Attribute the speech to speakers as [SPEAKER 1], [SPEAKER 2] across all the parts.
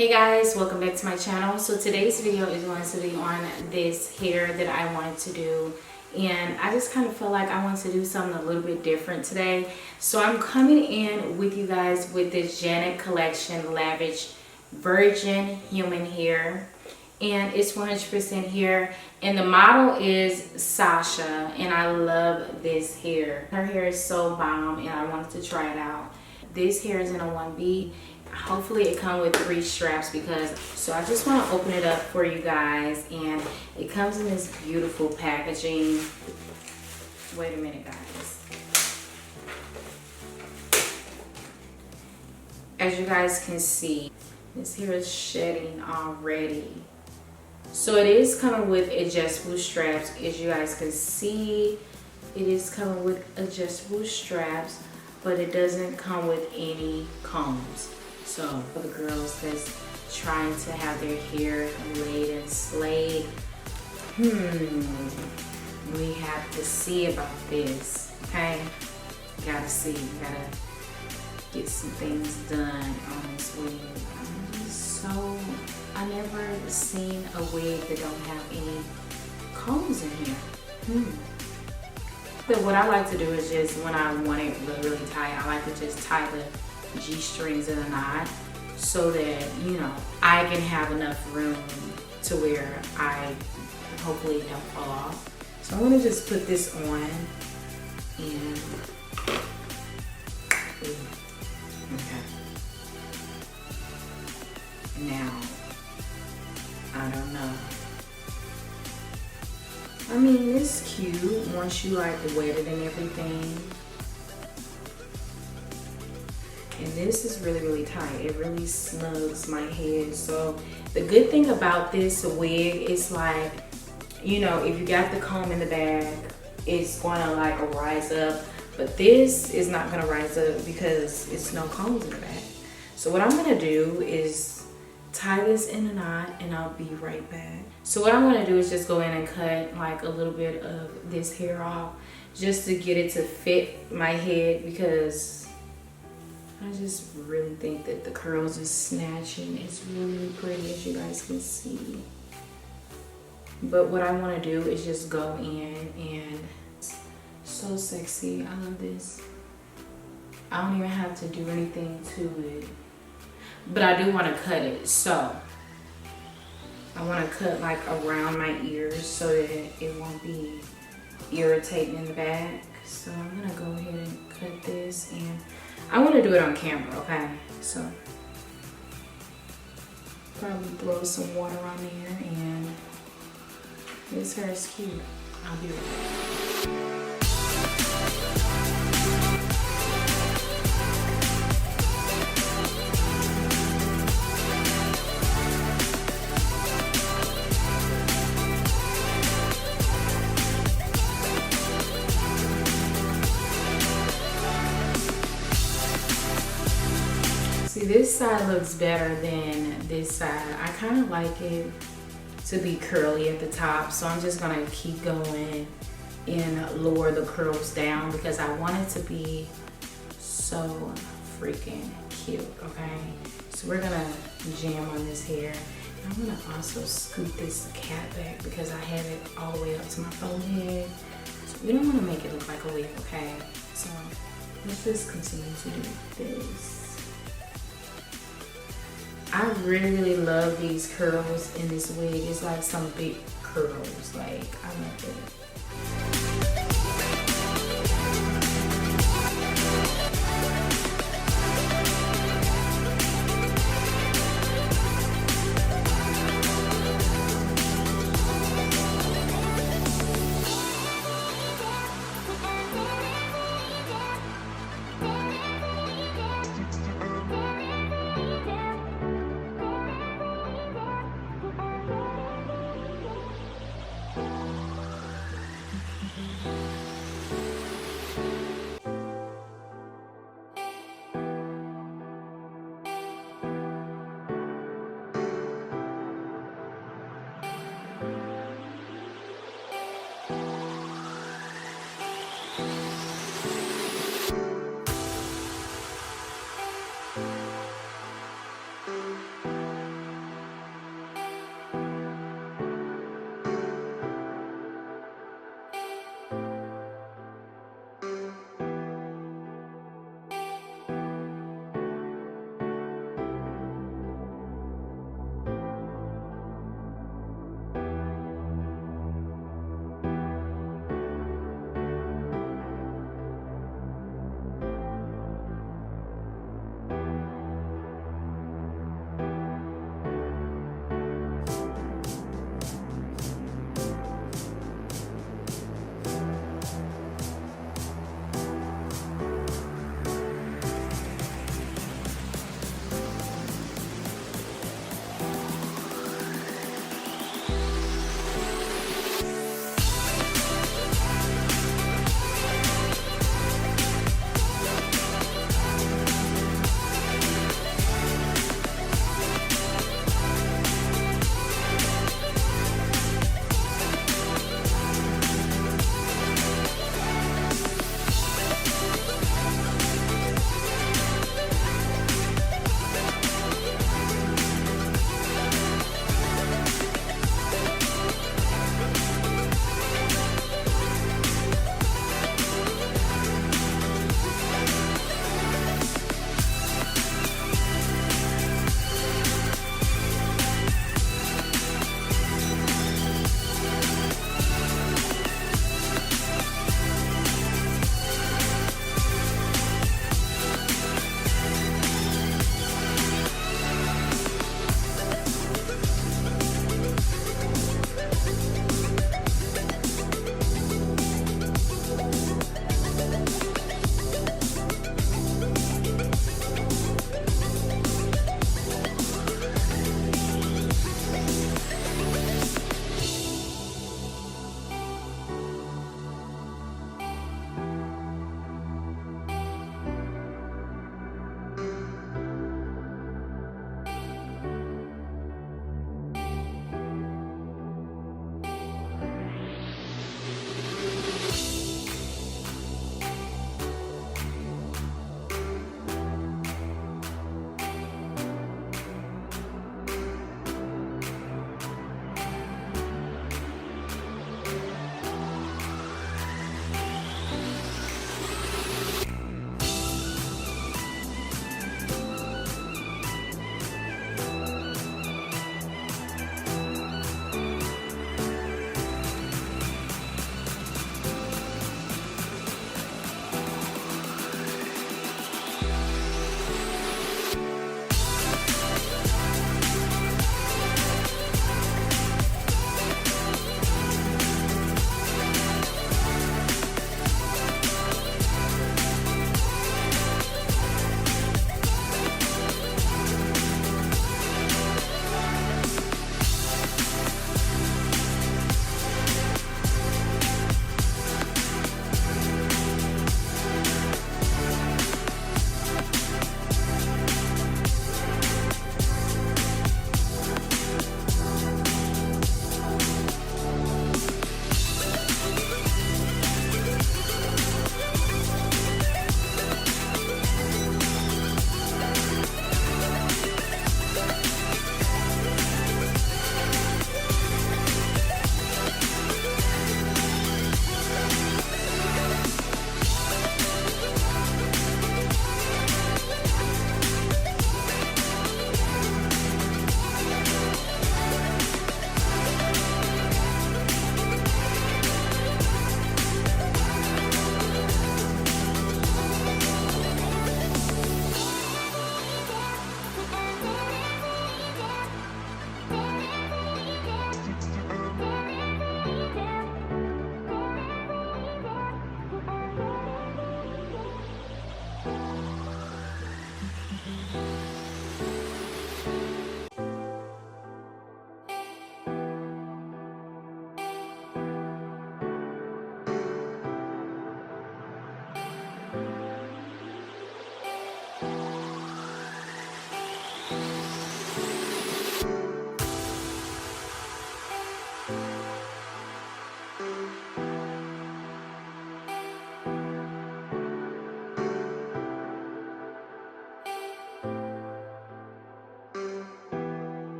[SPEAKER 1] Hey guys, welcome back to my channel. So today's video is going to be on this hair that I wanted to do, and I just kind of feel like I want to do something a little bit different today. So I'm coming in with you guys with this Janet Collection Lavish Virgin Human Hair, and it's 100% hair, and the model is Sasha, and I love this hair. Her hair is so bomb, and I wanted to try it out. This hair is in a 1B. Hopefully it comes with 3 straps, because so I just want to open it up for you guys, and it comes in this beautiful packaging. Wait a minute, guys. As you guys can see, this hair is shedding already. So it is coming with adjustable straps. As you guys can see, it is coming with adjustable straps, but it doesn't come with any combs. So for the girls that's trying to have their hair laid and slayed, we have to see about this, okay? Gotta see, gotta get some things done on this wig. I never seen a wig that don't have any combs in here. But what I like to do is just, when I want it really, really tight, I like to just tie the G-strings in a knot, so that, you know, I can have enough room to where I hopefully don't fall off. So I'm gonna just put this on, and okay. Now, I don't know. I mean, it's cute once you like wet it and everything. And this is really, really tight. It really snugs my head. So the good thing about this wig is, like, you know, if you got the comb in the bag, it's gonna like rise up. But this is not gonna rise up because it's no combs in the bag. So what I'm gonna do is tie this in a knot, and I'll be right back. So what I'm gonna do is just go in and cut like a little bit of this hair off, just to get it to fit my head, because I just really think that the curls is snatching. It's really pretty, as you guys can see. But what I want to do is just go in, and so sexy. I love this. I don't even have to do anything to it. But I do want to cut it. So I want to cut like around my ears so that it won't be irritating in the back. So I'm going to go ahead and cut this, and I want to do it on camera, okay? So probably throw some water on there, and this hair is cute. I'll be right back. This side looks better than this side. I kind of like it to be curly at the top, so I'm just gonna keep going and lower the curls down, because I want it to be so freaking cute, okay? So we're gonna jam on this hair. I'm gonna also scoot this cat back, because I have it all the way up to my forehead. So we don't wanna make it look like a wig, okay? So let's just continue to do this. I really, really love these curls in this wig. It's like some big curls. Like, I love it.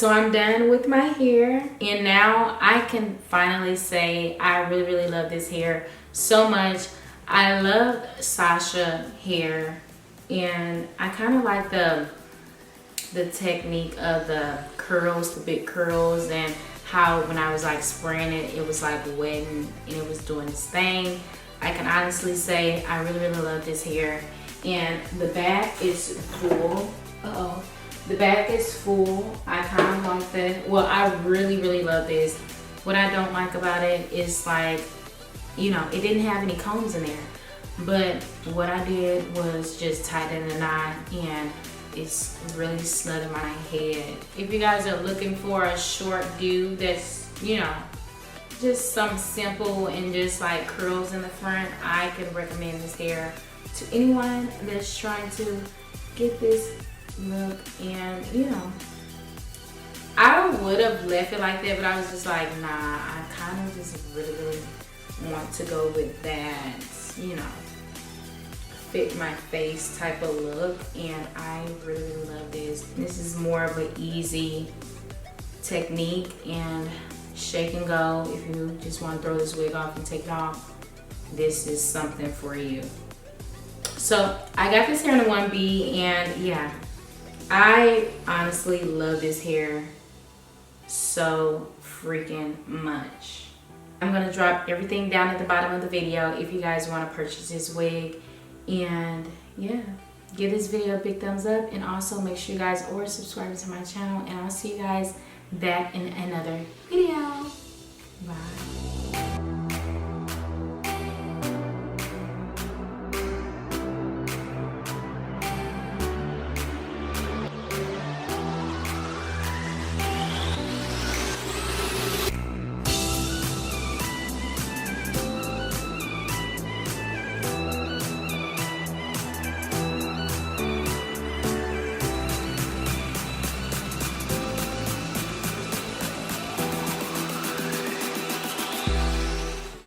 [SPEAKER 1] So I'm done with my hair, and now I can finally say I really, really love this hair so much. I love Sasha hair, and I kind of like the technique of the curls, the big curls, and how when I was like spraying it, it was like wet and it was doing its thing. I can honestly say I really, really love this hair. And the back is full. The back is full. I kind of like that. Well, I really, really love this. What I don't like about it is like, you know, it didn't have any combs in there. But what I did was just tighten the knot, and it's really snug my head. If you guys are looking for a short do that's, you know, just some simple and just like curls in the front, I can recommend this hair to anyone that's trying to get this look. And you know, I would have left it like that, but I was just like, nah, I kind of just really, really want to go with that, you know, fit my face type of look. And I really, really love this. This is more of an easy technique and shake and go. If you just want to throw this wig off and take it off, this is something for you. So I got this hair in a 1B, and yeah, I honestly love this hair so freaking much. I'm gonna drop everything down at the bottom of the video if you guys want to purchase this wig. And yeah, give this video a big thumbs up, and also make sure you guys are subscribing to my channel, and I'll see you guys back in another video. Bye.